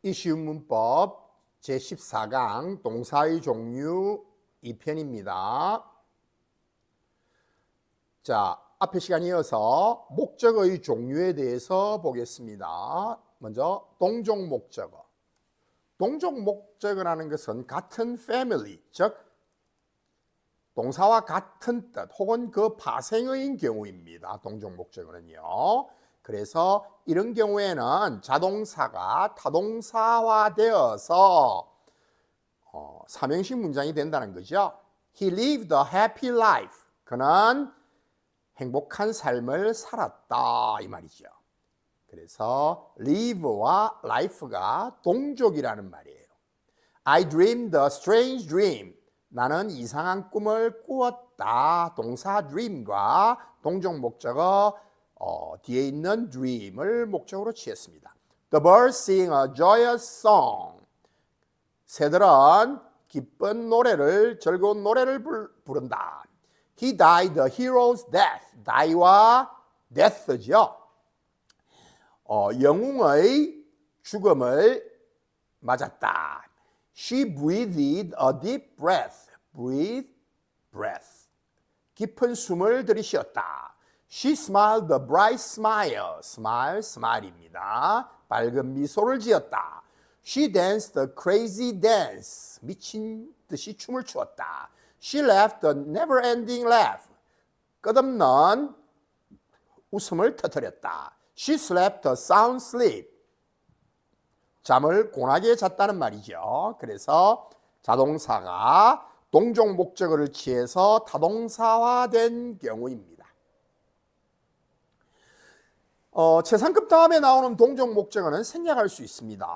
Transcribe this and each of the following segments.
이 쉬운 문법 제14강 동사의 종류 2편입니다. 자, 앞에 시간에 이어서 목적의 종류에 대해서 보겠습니다. 먼저 동종 목적어. 동종 목적어라는 것은 같은 family, 즉 동사와 같은 뜻 혹은 그 파생어인 경우입니다. 동종 목적어는요. 그래서 이런 경우에는 자동사가 타동사화되어서 삼형식 문장이 된다는 거죠. He lived a happy life. 그는 행복한 삶을 살았다 이 말이죠. 그래서 live와 life가 동족이라는 말이에요. I dreamed a strange dream. 나는 이상한 꿈을 꾸었다. 동사 dream과 동종 목적어 뒤에 있는 dream을 목적으로 취했습니다. The birds sing a joyous song. 새들은 기쁜 노래를, 즐거운 노래를 부른다. He died the hero's death. die와 death죠. 영웅의 죽음을 맞았다. She breathed a deep breath. breathe, breath. 깊은 숨을 들이쉬었다. She smiled a bright smile. smile, smile입니다. 밝은 미소를 지었다. She danced a crazy dance. 미친 듯이 춤을 추었다. She laughed a never-ending laugh. 끝없는 웃음을 터뜨렸다. She slept a sound sleep. 잠을 고나게 잤다는 말이죠. 그래서 자동사가 동종 목적어를 취해서 타동사화된 경우입니다. 최상급 다음에 나오는 동종 목적어는 생략할 수 있습니다.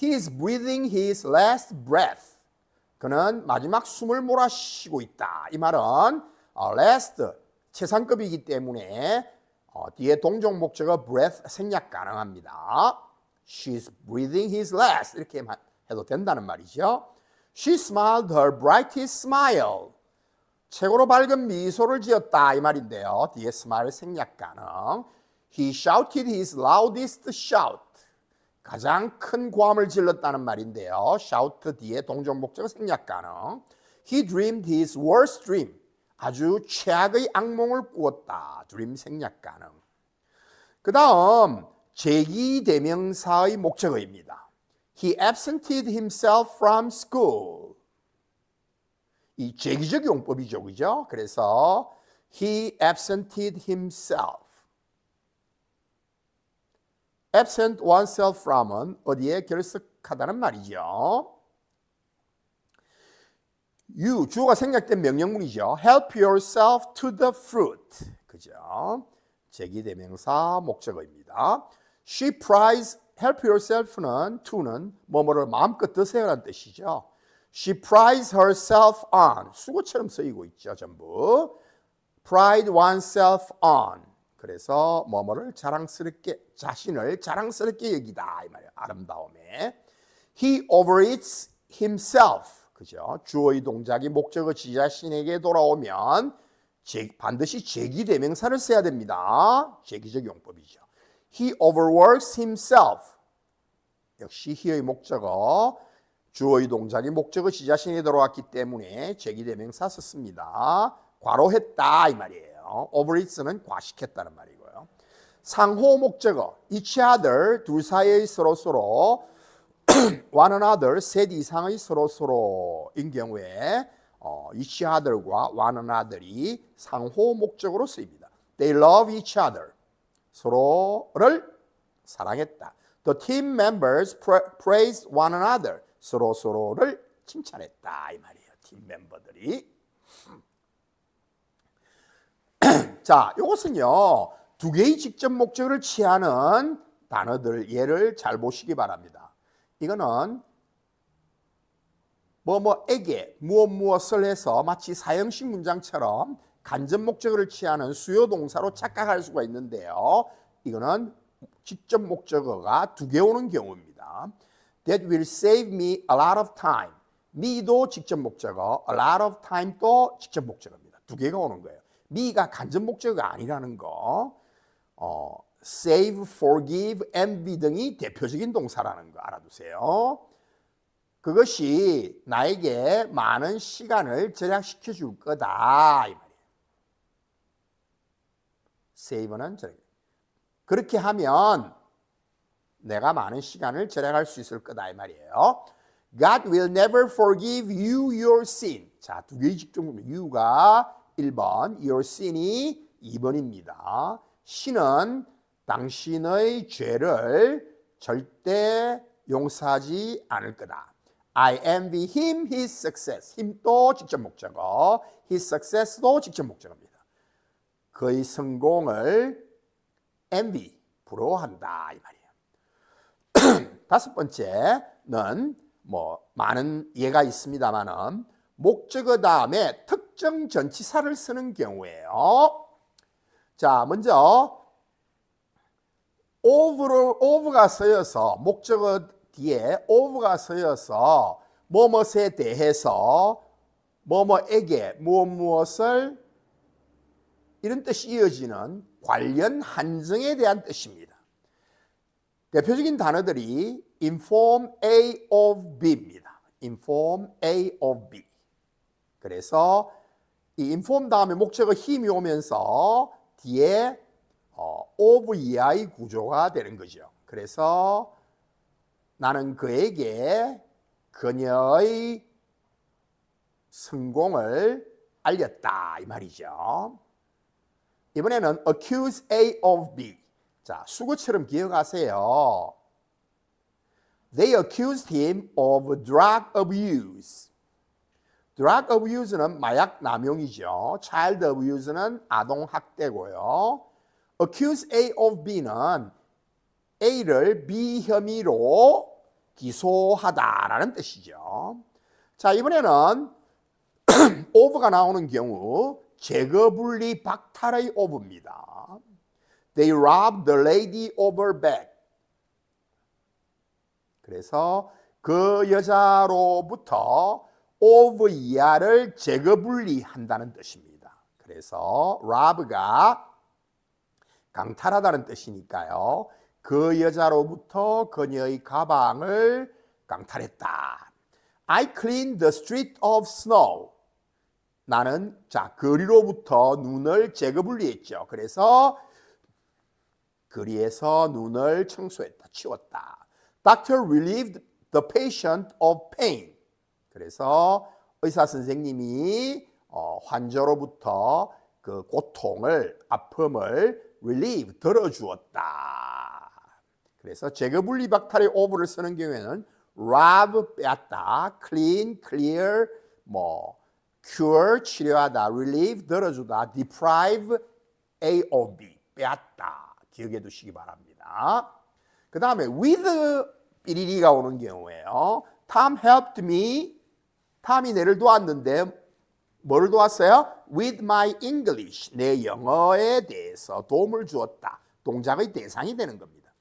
He is breathing his last breath. 그는 마지막 숨을 몰아쉬고 있다. 이 말은 last 최상급이기 때문에 뒤에 동종 목적어 breath 생략 가능합니다. She's breathing his last 이렇게 해도 된다는 말이죠. She smiled her brightest smile. 최고로 밝은 미소를 지었다 이 말인데요. 뒤에 smile 생략 가능. He shouted his loudest shout. 가장 큰 고함을 질렀다는 말인데요. shout 뒤에 동종 목적어 생략 가능. He dreamed his worst dream. 아주 최악의 악몽을 꾸었다. dream 생략 가능. 그 다음 제기대명사의 목적어입니다. He absented himself from school. 이 제기적 용법이죠, 그죠? 그래서 he absented himself. absent oneself from은 어디에 결석하다는 말이죠. you, 주어가 생략된 명령문이죠. help yourself to the fruit. 그죠? 제기대명사 목적어입니다. she prize, help yourself는 to는 뭐뭐를 마음껏 드세요라는 뜻이죠. she prize herself on. 수고처럼 쓰이고 있죠, 전부. pride oneself on. 그래서 뭐뭐를 자랑스럽게, 자신을 자랑스럽게 여기다 이 말이에요. 아름다움에. He overeats himself. 그죠? 주어의 동작이 목적어 지 자신에게 돌아오면 반드시 제기대명사를 써야 됩니다. 제기적 용법이죠. He overworks himself. 역시 he의 목적어, 주어의 동작이 목적어 지 자신에게 돌아왔기 때문에 제기대명사 썼습니다. 과로했다 이 말이에요. overeats는 과식했다는 말이고요. 상호 목적어 each other 둘 사이의 서로서로 one another 셋 이상의 서로서로인 경우에 each other과 one another이 상호 목적으로 쓰입니다. They love each other. 서로를 사랑했다. The team members praised one another. 서로서로를 칭찬했다 이 말이에요. 팀 멤버들이. 자, 이것은요 두 개의 직접 목적어를 취하는 단어들 예를 잘 보시기 바랍니다. 이거는 뭐뭐에게 무엇을 해서 마치 사형식 문장처럼 간접 목적어를 취하는 수요 동사로 착각할 수가 있는데요. 이거는 직접 목적어가 두 개 오는 경우입니다. That will save me a lot of time. me도 직접 목적어, a lot of time도 직접 목적어입니다. 두 개가 오는 거예요. me가 간접 목적어가 아니라는 거 save, forgive, envy 등이 대표적인 동사라는 거 알아두세요. 그것이 나에게 많은 시간을 절약시켜 줄 거다 이 말이에요. save는 절약. 그렇게 하면 내가 많은 시간을 절약할 수 있을 거다 이 말이에요. God will never forgive you your sin. 자, 두 개의 직종입니다. you가 1번, your sin이 2번입니다. 신은 당신의 죄를 절대 용서하지 않을 거다. I envy him his success. him도 직접 목적어, his success도 직접 목적어입니다. 그의 성공을 envy, 부러워한다 이 말이에요. 다섯 번째는 많은 예가 있습니다만은 목적어 다음에 특정 전치사를 쓰는 경우에요. 자, 먼저 of가 쓰여서 목적어 뒤에 of가 쓰여서 뭐뭇에 대해서 뭐뭐에게 무엇을 이런 뜻이 이어지는 관련 한정에 대한 뜻입니다. 대표적인 단어들이 inform A of B입니다. inform A of B. 그래서 이 inform 다음에 목적어 힘이 오면서 뒤에 of EI 구조가 되는 거죠. 그래서 나는 그에게 그녀의 성공을 알렸다 이 말이죠. 이번에는 accuse A of B. 자, 수구처럼 기억하세요. They accused him of drug abuse. drug abuse는 마약 남용이죠. child abuse는 아동 학대고요. accuse A of B는 A를 B 혐의로 기소하다라는 뜻이죠. 자, 이번에는 of가 나오는 경우 제거 분리 박탈의 of입니다. They robbed the lady of her bag. 그래서 그 여자로부터 of 이하를 제거 분리한다는 뜻입니다. 그래서 robb가 강탈하다는 뜻이니까요. 그 여자로부터 그녀의 가방을 강탈했다. I cleaned the street of snow. 나는 거리로부터 눈을 제거 분리했죠. 그래서 거리에서 눈을 청소했다, 치웠다. Doctor relieved the patient of pain. 그래서 의사 선생님이 환자로부터 그 고통을, 아픔을 relieve, 덜어주었다. 그래서 제거 분리 박탈의 of를 쓰는 경우에는 rob, 빼앗다, clean, clear, cure, 치료하다, relieve, 덜어주다, deprive, A of B, 빼앗다. 기억해 두시기 바랍니다. 그 다음에 with 삐리리가 오는 경우에요. Tom helped me. 탐이 내를 도왔는데 뭐를 도왔어요? With my English. 내 영어에 대해서 도움을 주었다. 동작의 대상이 되는 겁니다.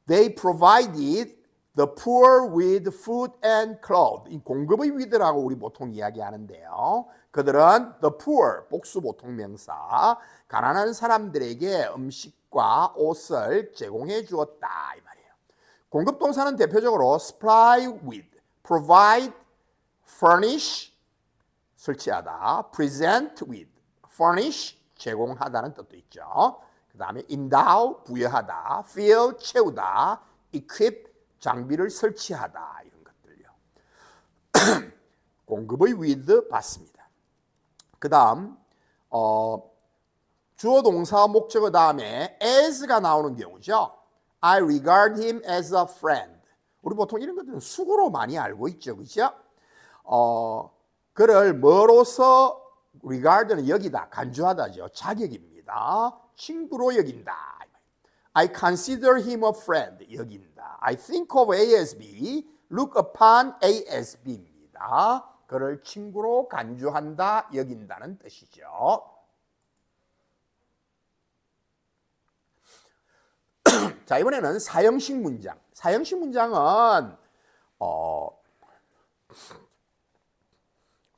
They provided the poor with food and clothes. 이 공급의 with라고 우리 보통 이야기하는데요. 그들은 the poor, 복수 보통명사, 가난한 사람들에게 음식과 옷을 제공해 주었다 이 말이에요. 공급 동사는 대표적으로 supply with, provide, furnish, 설치하다, present with, furnish, 제공하다는 뜻도 있죠. 그 다음에 endow, 부여하다, fill, 채우다, equip, 장비를 설치하다 이런 것들요. 공급의 with 봤습니다. 그 다음 주어 동사 목적어 다음에 as가 나오는 경우죠. I regard him as a friend. 우리 보통 이런 것들은 수구로 많이 알고 있죠. 그죠? 그를 뭐로서 regard는 여기다, 간주하다죠. 자격입니다. 친구로 여긴다. I consider him a friend. 여긴다. I think of A as B, look upon A as B입니다. 그를 친구로 간주한다, 여긴다는 뜻이죠. 자, 이번에는 사형식 문장. 사형식 문장은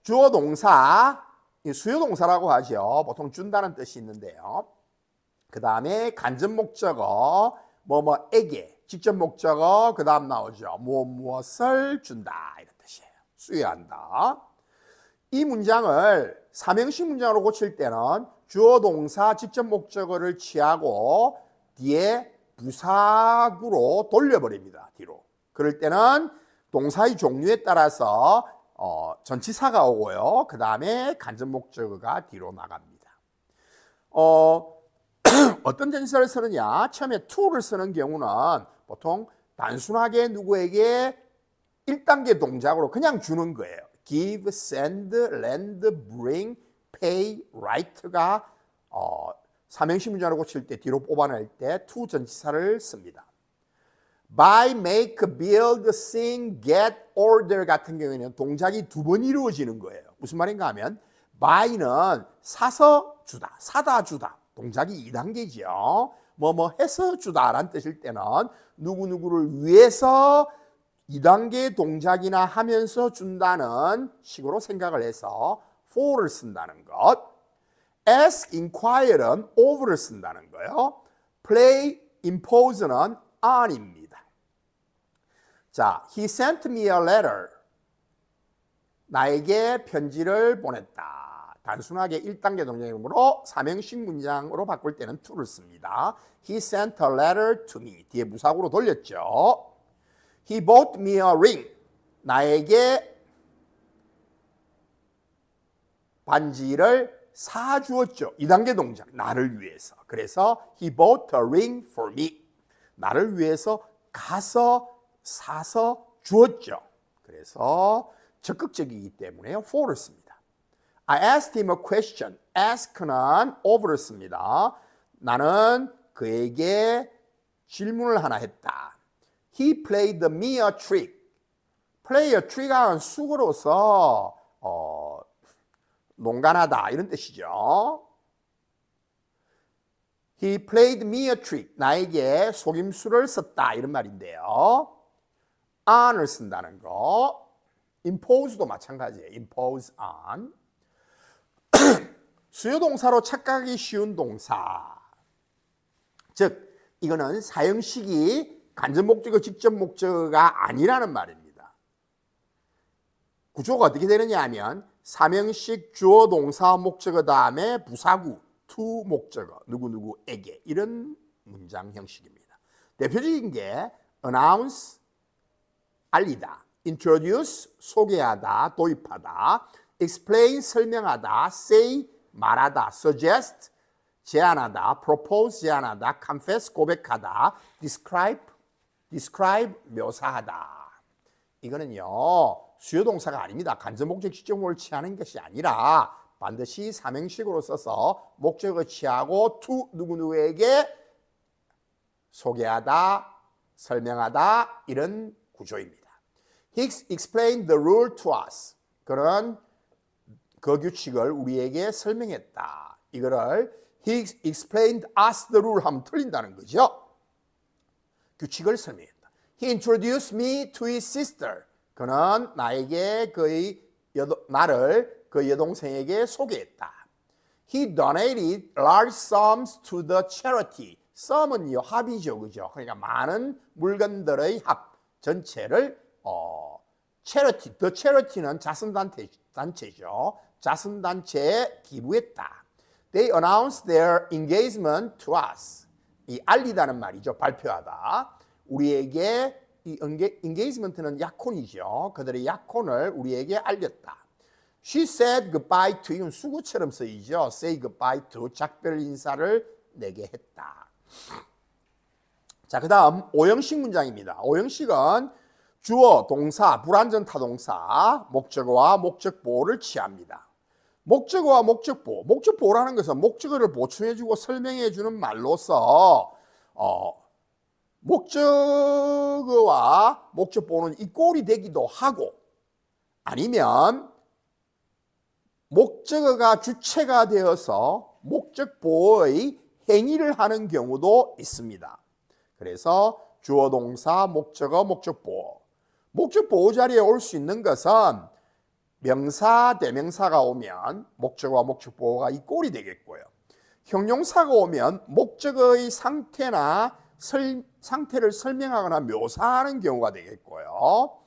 주어 동사, 수요 동사라고 하죠. 보통 준다는 뜻이 있는데요. 그 그 다음에 간접 목적어 뭐뭐에게, 직접 목적어 그 다음 나오죠. 무엇을 준다 이런 뜻이에요. 수여한다. 이 문장을 삼형식 문장으로 고칠 때는 주어 동사 직접 목적어를 취하고 뒤에 부사구로 돌려버립니다. 뒤로. 그럴 때는 동사의 종류에 따라서 전치사가 오고요. 그 다음에 간접 목적어가 뒤로 나갑니다. 어떤 전치사를 쓰느냐? 처음에 to를 쓰는 경우는 보통 단순하게 누구에게 1단계 동작으로 그냥 주는 거예요. give, send, lend, bring, pay, write가 삼형식 문장으로 고칠 때 뒤로 뽑아낼 때 to 전치사를 씁니다. buy, make, build, sing, get, order 같은 경우에는 동작이 두 번 이루어지는 거예요. 무슨 말인가 하면 buy는 사서 주다, 사다 주다. 동작이 2단계죠. 뭐뭐 해서 주다라는 뜻일 때는 누구누구를 위해서 2단계 동작이나 하면서 준다는 식으로 생각을 해서 for를 쓴다는 것. ask, inquire는 over를 쓴다는 거예요. play, impose는 on입니다. 자, he sent me a letter. 나에게 편지를 보냈다. 단순하게 1단계 동작이므로 삼형식 문장으로 바꿀 때는 to를 씁니다. He sent a letter to me. 뒤에 무사구로 돌렸죠. He bought me a ring. 나에게 반지를 사주었죠. 2단계 동작. 나를 위해서. 그래서 he bought a ring for me. 나를 위해서 가서 사서 주었죠. 그래서 적극적이기 때문에 for를 씁니다. I asked him a question. ask는 over를 씁니다. 나는 그에게 질문을 하나 했다. He played me a trick. play a trick은 수구로서 농간하다 이런 뜻이죠. He played me a trick. 나에게 속임수를 썼다 이런 말인데요. on을 쓴다는 거. impose도 마찬가지예요. impose on. 수요동사로 착각하기 쉬운 동사. 즉 이거는 사형식이 간접 목적어, 직접 목적어가 아니라는 말입니다. 구조가 어떻게 되느냐 하면 삼형식 주어 동사 목적어 다음에 부사구 to 목적어 누구누구에게 이런 문장 형식입니다. 대표적인 게 announce 알리다, introduce 소개하다, 도입하다, explain 설명하다, say 말하다, suggest 제안하다, propose 제안하다, confess 고백하다, describe 묘사하다. 이거는요 수요 동사가 아닙니다. 간접 목적 직접 목적을 취하는 것이 아니라 반드시 삼형식으로 써서 목적을 취하고 to 누구누구에게 소개하다, 설명하다 이런 구조입니다. He explained the rule to us. 그는 그 규칙을 우리에게 설명했다. 이거를 He explained us the rule 하면 틀린다는 거죠. 규칙을 설명했다. He introduced me to his sister. 그는 나에게 나를 그 여동생에게 소개했다. He donated large sums to the charity. sum은요 합이죠, 그죠? 그러니까 많은 물건들의 합 전체를 charity, the charity는 자선단체죠. 자선단체에 기부했다. They announced their engagement to us. 이 알리다는 말이죠. 발표하다. 우리에게 이 engagement는 약혼이죠. 그들의 약혼을 우리에게 알렸다. She said goodbye to you. 수구처럼 쓰이죠. Say goodbye to. 작별 인사를 내게 했다. 자, 그 다음 오형식 문장입니다. 오형식은 주어, 동사, 불완전 타동사, 목적어와 목적보호를 취합니다. 목적어와 목적보호. 목적보호라는 것은 목적어를 보충해주고 설명해주는 말로서 목적어와 목적보호는 이꼴이 되기도 하고 아니면 목적어가 주체가 되어서 목적보호의 행위를 하는 경우도 있습니다. 그래서 주어, 동사, 목적어, 목적보호. 목적보호 자리에 올 수 있는 것은 명사, 대명사가 오면 목적어와 목적보호가 이꼴이 되겠고요. 형용사가 오면 목적의 상태를 설명하거나 묘사하는 경우가 되겠고요.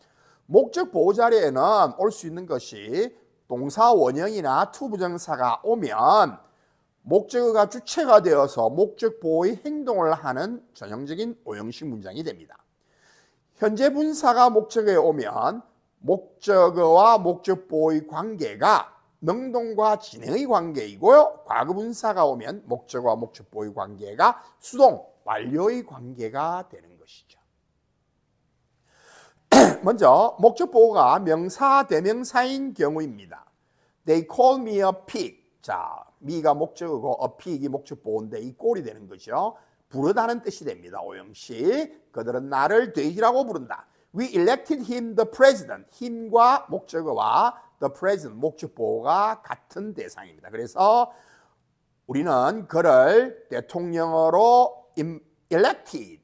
목적 보호 자리에는 올 수 있는 것이 동사 원형이나 투부정사가 오면 목적어가 주체가 되어서 목적 보호의 행동을 하는 전형적인 오형식 문장이 됩니다. 현재 분사가 목적어에 오면 목적어와 목적 보호의 관계가 능동과 진행의 관계이고요. 과거 분사가 오면 목적어와 목적 보호의 관계가 수동, 완료의 관계가 되는 것이죠. 먼저 목적 보호가 명사, 대명사인 경우입니다. They call me a pig. 자, me가 목적어고 a pig이 목적 보호인데 이 꼴이 되는 거죠. 부르다는 뜻이 됩니다. 오형식. 그들은 나를 돼지라고 부른다. We elected him the president. him과 목적어와 the president, 목적 보호가 같은 대상입니다. 그래서 우리는 그를 대통령으로 elected,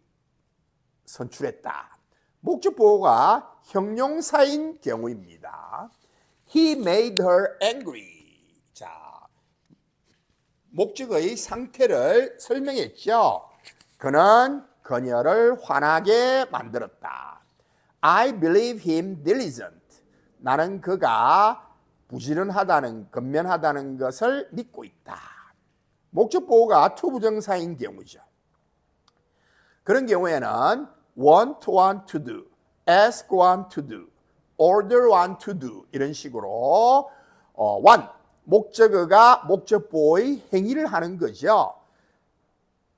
선출했다. 목적 보호가 형용사인 경우입니다. He made her angry. 자, 목적어의 상태를 설명했죠. 그는 그녀를 화나게 만들었다. I believe him diligent. 나는 그가 부지런하다는, 근면하다는 것을 믿고 있다. 목적 보호가 투부정사인 경우죠. 그런 경우에는 want to do, ask want to do, order want to do 이런 식으로 want, 목적어가 목적 보호의 행위를 하는 거죠.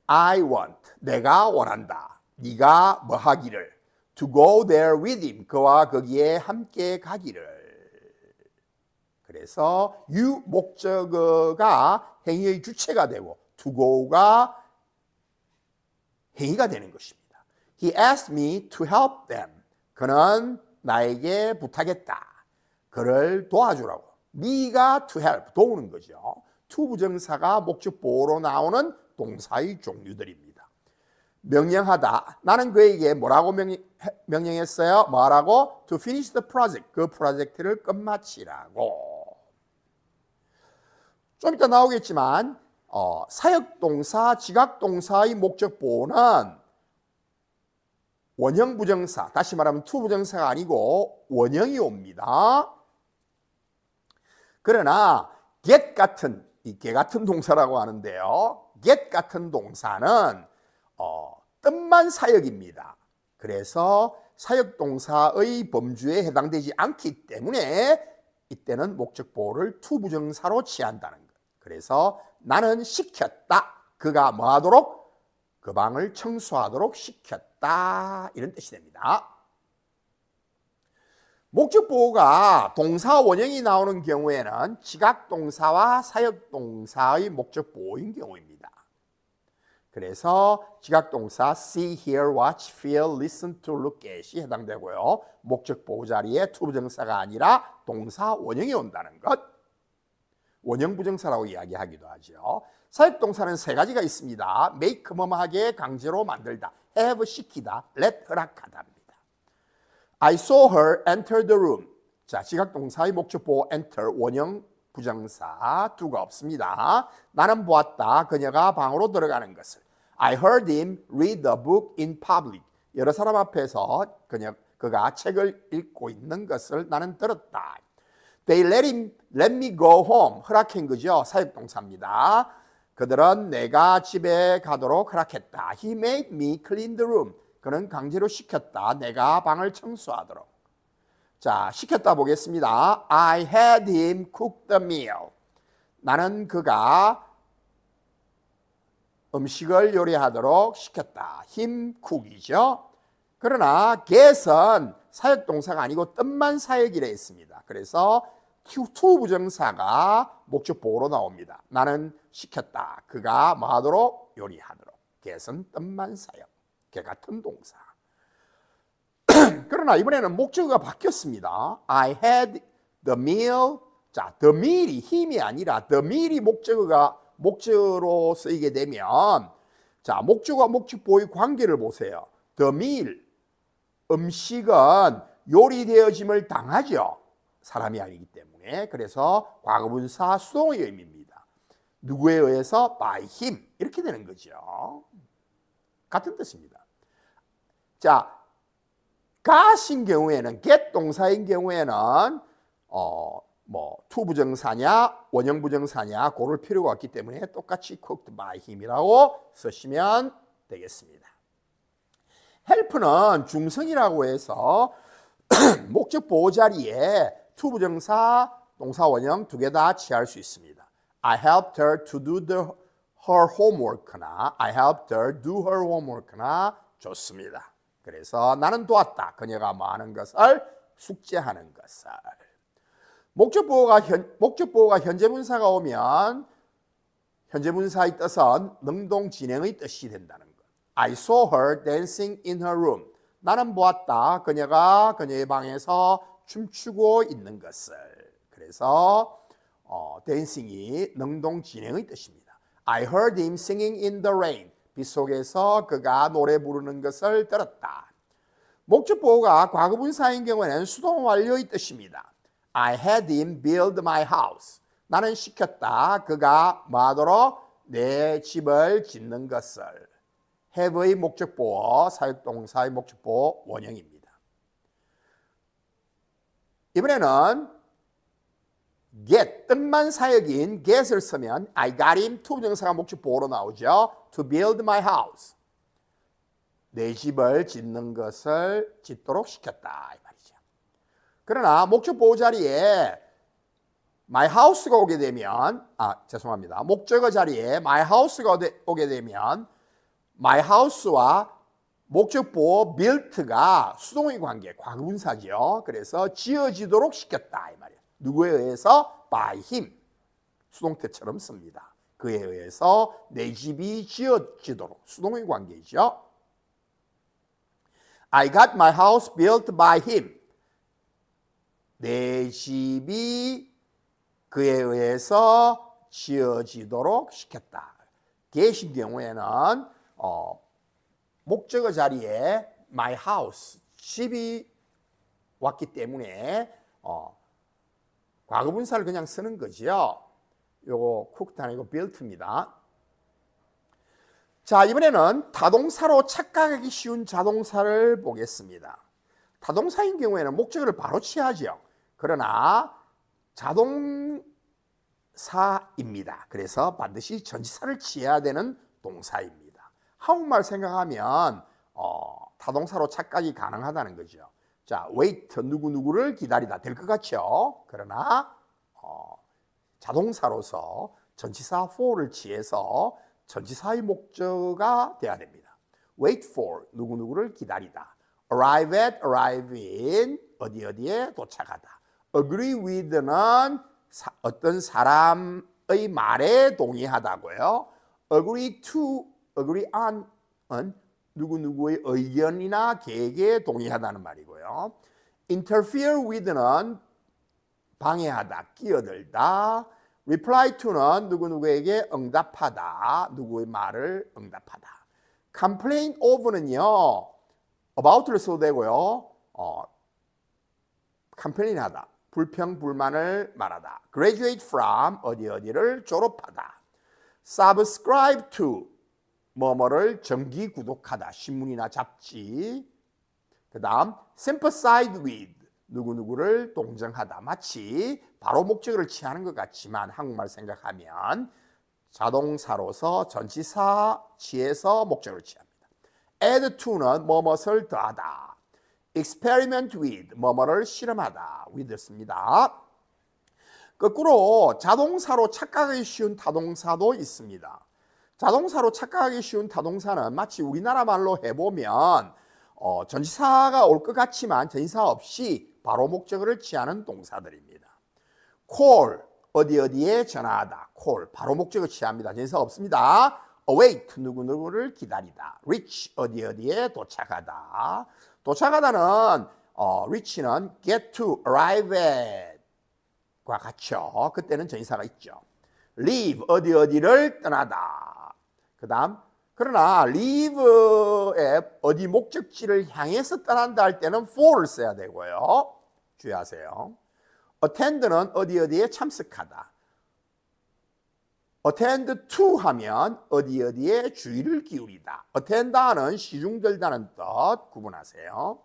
I want, 내가 원한다. 네가 뭐 하기를. To go there with him, 그와 거기에 함께 가기를. 그래서 you 목적어가 행위의 주체가 되고 to go가 행위가 되는 것입니다. He asked me to help them. 그는 나에게 부탁했다. 그를 도와주라고. me가 to help, 도우는 거죠. to 부정사가 목적 보호로 나오는 동사의 종류들입니다. 명령하다. 나는 그에게 뭐라고 명령했어요? 뭐라고? To finish the project. 그 프로젝트를 끝마치라고. 좀 이따 나오겠지만 사역동사, 지각동사의 목적 보호는 원형 부정사, 다시 말하면 to 부정사가 아니고 원형이 옵니다. 그러나 get 같은, 이 개 같은 동사라고 하는데요. get 같은 동사는 뜻만 사역입니다. 그래서 사역동사의 범주에 해당되지 않기 때문에 이때는 목적 보호를 to 부정사로 취한다는 것. 그래서 나는 시켰다. 그가 뭐 하도록? 그 방을 청소하도록 시켰다. 이런 뜻이 됩니다. 목적 보호가 동사 원형이 나오는 경우에는 지각동사와 사역동사의 목적 보호인 경우입니다. 그래서 지각동사 see, hear, watch, feel, listen to, look at이 해당되고요. 목적 보호 자리에 to 부정사가 아니라 동사 원형이 온다는 것. 원형 부정사라고 이야기하기도 하죠. 사역동사는 세 가지가 있습니다. make, 뭐뭐하게, 강제로 만들다, have, 시키다, let, 허락하다입니다. I saw her enter the room. 자, 지각동사의 목적 보호 enter, 원형 부정사, to가 없습니다. 나는 보았다. 그녀가 방으로 들어가는 것을. I heard him read the book in public. 여러 사람 앞에서 그가 책을 읽고 있는 것을 나는 들었다. They let me go home. 허락한 거죠. 사역동사입니다. 그들은 내가 집에 가도록 허락했다. He made me clean the room. 그는 강제로 시켰다. 내가 방을 청소하도록. 자, 시켰다 보겠습니다. I had him cook the meal. 나는 그가 음식을 요리하도록 시켰다. him cook이죠. 그러나 get은 사역동사가 아니고 뜻만 사역이라 했습니다. 그래서 to 부정사가 목적 보호로 나옵니다. 나는 시켰다. 그가 뭐 하도록? 요리하도록. get은 뜻만 사역. 개 같은 동사. 그러나 이번에는 목적어가 바뀌었습니다. I had the meal. 자, the meal이 힘이 아니라 the meal이 목적어로 쓰이게 되면 자, 목적어와 목적 보호의 관계를 보세요. The meal, 음식은 요리되어짐을 당하죠. 사람이 아니기 때문에. 그래서 과거분사 수동의 의미입니다. 누구에 의해서? by him. 이렇게 되는 거죠. 같은 뜻입니다. 자, got인 경우에는 get 동사인 경우에는 투부정사냐 원형부정사냐 고를 필요가 없기 때문에 똑같이 cooked by him이라고 쓰시면 되겠습니다. help는 중성이라고 해서 목적 보호 자리에 투부정사 동사 원형 두 개 다 취할 수 있습니다. I helped her to do her homework나 I helped her do her homework나 좋습니다. 그래서 나는 도왔다. 그녀가 뭐 하는 것을 숙제하는 것을. 목적 보호가 현재 분사가 오면 현재 분사의 뜻은 능동 진행의 뜻이 된다는 것. I saw her dancing in her room. 나는 보았다. 그녀가 그녀의 방에서 춤추고 있는 것을. 그래서 dancing이 능동 진행의 뜻입니다. I heard him singing in the rain. 빗 속에서 그가 노래 부르는 것을 들었다. 목적 보호가 과거분사인 경우에는 수동 완료의 뜻입니다. I had him build my house. 나는 시켰다. 그가 뭐하도록? 내 집을 짓는 것을. have의 목적 보호, 사역동사의 목적 보호 원형입니다. 이번에는 get, 뜻만 사역인 get을 쓰면 I got him, 투부정사가 목적 보호로 나오죠. To build my house. 내 집을 짓는 것을 짓도록 시켰다 이 말이죠. 그러나 목적 보호 자리에 my house가 오게 되면 목적어 자리에 my house가 오게 되면 my house와 목적 보호 built가 수동의 관계, 과거분사죠. 그래서 지어지도록 시켰다 이 말이에요. 누구에 의해서? by him. 수동태처럼 씁니다. 그에 의해서 내 집이 지어지도록 수동의 관계이죠. I got my house built by him. 내 집이 그에 의해서 지어지도록 시켰다. get인 경우에는 목적어 자리에 my house, 집이 왔기 때문에 과거분사를 그냥 쓰는 거죠. 요거 cooked 아니고 built입니다. 자, 이번에는 타동사로 착각하기 쉬운 자동사를 보겠습니다. 타동사인 경우에는 목적어를 바로 취하죠. 그러나 자동사입니다. 그래서 반드시 전치사를 취해야 되는 동사입니다. 한국말 생각하면 타동사로 착각이 가능하다는 거죠. 자, wait, 누구누구를 기다리다 될 것 같죠. 그러나 자동사로서 전치사 for를 취해서 전치사의 목적어가 돼야 됩니다. wait for, 누구누구를 기다리다. arrive at, arrive in, 어디에 도착하다. agree with는 어떤 사람의 말에 동의하다고요. agree to, agree on은 누구누구의 의견이나 계획에 동의하다는 말이고요. interfere with는 방해하다, 끼어들다. reply to는 누구누구에게 응답하다, 누구의 말을 응답하다. complain of는요, about를 써도 되고요. complain 하다, 불평, 불만을 말하다. graduate from, 어디를 졸업하다. subscribe to, 뭐뭐를 정기 구독하다, 신문이나 잡지. 그 다음 sympathize with, 누구누구를 동정하다. 마치 바로 목적어를 취하는 것 같지만 한국말 생각하면 자동사로서 전치사 취해서 목적어를 취합니다. add to는 뭐뭇을 더하다. experiment with, 뭐뭐를 실험하다. with 씁니다. 거꾸로 자동사로 착각하기 쉬운 타동사도 있습니다. 자동사로 착각하기 쉬운 타동사는 마치 우리나라 말로 해보면 전치사가 올 것 같지만 전치사 없이 바로 목적어를 취하는 동사들입니다. call, 어디에 전화하다. call, 바로 목적어 취합니다. 전치사 없습니다. await, 누구누구를 기다리다. reach, 어디에 도착하다. 도착하다는 reach는 get to, arrive at 과 같죠. 그때는 전치사가 있죠. leave, 어디를 떠나다. 그 다음 그러나 leave의 어디 목적지를 향해서 떠난다 할 때는 for를 써야 되고요. 주의하세요. attend는 어디에 참석하다. attend to 하면 어디에 주의를 기울이다. attend는 시중들다는 뜻 구분하세요.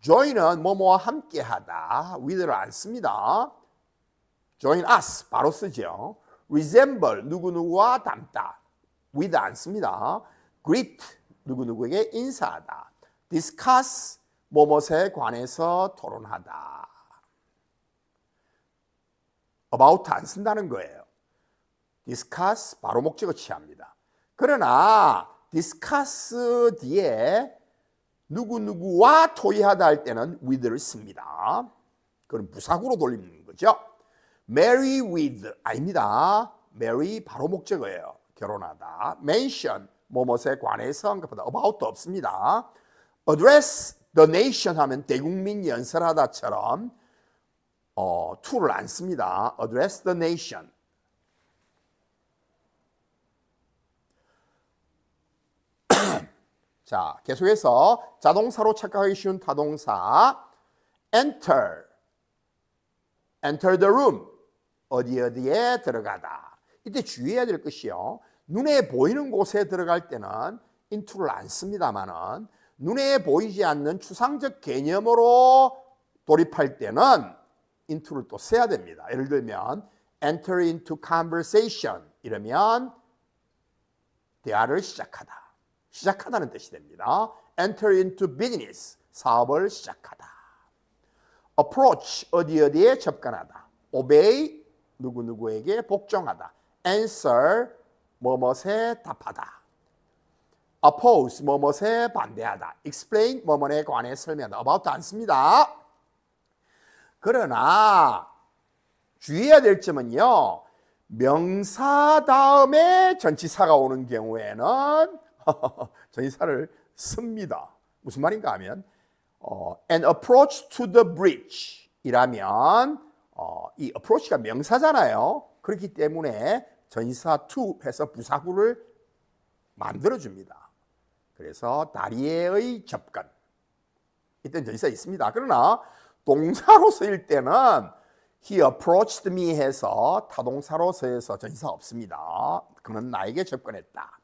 join은 뭐뭐와 함께하다. with를 안 씁니다. join us 바로 쓰죠. resemble 누구누구와 닮다. with 안 씁니다. greet 누구누구에게 인사하다. discuss 뭐뭐에 관해서 토론하다. about 안 쓴다는 거예요. discuss 바로 목적어 취합니다. 그러나 discuss 뒤에 누구누구와 토의하다 할 때는 with를 씁니다. 그럼 부사구로 돌리는 거죠. marry with 아닙니다. marry 바로 목적어예요. 결혼하다. mention 뭐뭐에 관해서 언급하다. about도 없습니다. address the nation 하면 대국민 연설하다처럼 to를 안 씁니다. address the nation. 자, 계속해서 자동사로 착각하기 쉬운 타동사 enter the room 어디에 들어가다. 이때 주의해야 될 것이요. 눈에 보이는 곳에 들어갈 때는 into를 안 씁니다만은 눈에 보이지 않는 추상적 개념으로 돌입할 때는 into를 또 써야 됩니다. 예를 들면 enter into conversation 이러면 대화를 시작하다. 시작하다는 뜻이 됩니다. enter into business 사업을 시작하다. approach 어디에 접근하다. obey 누구누구에게 복종하다. answer 뭐뭐에 답하다. oppose 뭐뭐에 반대하다. explain 뭐뭐에 관해 설명하다. about 안 씁니다. 그러나 주의해야 될 점은요. 명사 다음에 전치사가 오는 경우에는 전치사를 씁니다. 무슨 말인가 하면 an approach to the bridge 이라면 이 approach가 명사잖아요. 그렇기 때문에 전치사 to 해서 부사구를 만들어줍니다. 그래서 다리에의 접근 이때는 전치사 있습니다. 그러나 동사로 쓰일 때는 he approached me 해서 타동사로 쓰여서 전치사 없습니다. 그는 나에게 접근했다.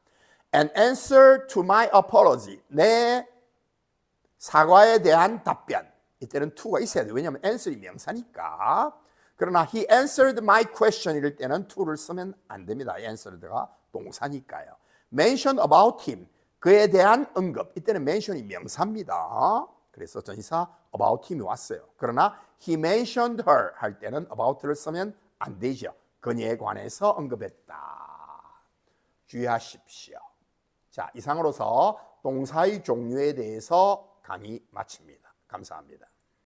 An answer to my apology. 내 사과에 대한 답변. 이때는 to가 있어야 돼요. 왜냐하면 answer이 명사니까. 그러나 he answered my question 이럴 때는 to를 쓰면 안 됩니다. answered가 동사니까요. mention about him. 그에 대한 언급. 이때는 mention이 명사입니다. 그래서 전치사 about him이 왔어요. 그러나 he mentioned her 할 때는 about를 쓰면 안 되죠. 그녀에 관해서 언급했다. 주의하십시오. 자, 이상으로서 동사의 종류에 대해서 강의 마칩니다. 감사합니다.